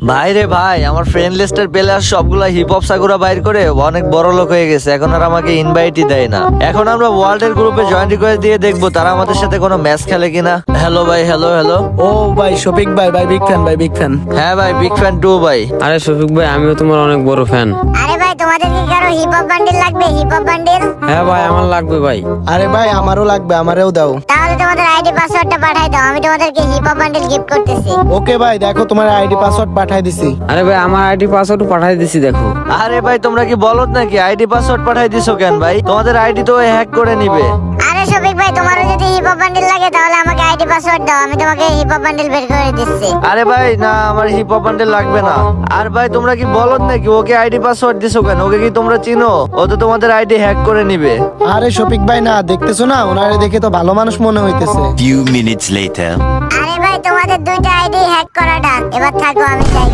ভাই রে ভাই, আমার ফ্রেন্ড লিস্টের প্লেয়ার সবগুলা হিপ হপ সাকুরা বাইর করে অনেক বড় লোক হয়ে গেছে, এখন আর আমাকে ইনভাইটই দেয় না। এখন আমরা ওয়ার্ল্ডের গ্রুপে জয়েন রিকোয়েস্ট দিয়ে দেখবো তারা আমাদের সাথে কোনো ম্যাচ খেলে কিনা। হ্যালো ভাই, হ্যালো হ্যালো। ও ভাই শফিক ভাই, বিগ ফ্যান ভাই, বিগ ফ্যান। হ্যাঁ ভাই, বিগ ফ্যান টু ভাই। আরে শফিক ভাই, আমিও তোমার অনেক বড় ফ্যান। আরে ভাই, তোমাদের কি কারো হিপ হপ বান্ডেল লাগবে? Hip hop bundle? হ্যাঁ ভাই, আমার লাগবে ভাই। আরে ভাই আমারও লাগবে, আমারেও দাও। তাহলে তোমাদের আইডি পাসওয়ার্ডটা পাঠাই দাও, আমি তোমাদেরকে হিপ হপ বান্ডেল গিফট করতেছি। ওকে ভাই, দেখো তোমার আইডি পাসওয়ার্ড পাঠাই দিছি। আরে ভাই, আমার আইডি পাসওয়ার্ড পাঠাই দিছি, দেখো। আরে ভাই, তোমরা কি বলদ নাকি? আইডি পাসওয়ার্ড পাঠাই দিছো কেন ভাই? তোমাদের আইডি তো হ্যাক করে নিবে। আরে শফিক ভাই, তোমারও যদি হিপ হপ বান্ডেল লাগে তাহলে আমাকে আইডি পাসওয়ার্ড দাও, আমি তোমাকে হিপ হপ বান্ডেল বের করে দিচ্ছি। আরে ভাই না, আমার হিপ হপ বান্ডেল লাগবে না। আর ভাই তোমরা কি বলদ নাকি? ওকে আইডি পাসওয়ার্ড দিছো কেন? ওকে কি তোমরা চিনো? ও তো তোমাদের আইডি হ্যাক করে নিবে। আরে শফিক ভাই, না দেখতেছো না, ওনারে দেখে তো ভালো মানুষ মনে হইতেছে। Few minutes later. আরে ভাই, তোমাদের দুইটা আইডি হ্যাক করা ডান, এবার থাকো, আমি যাই।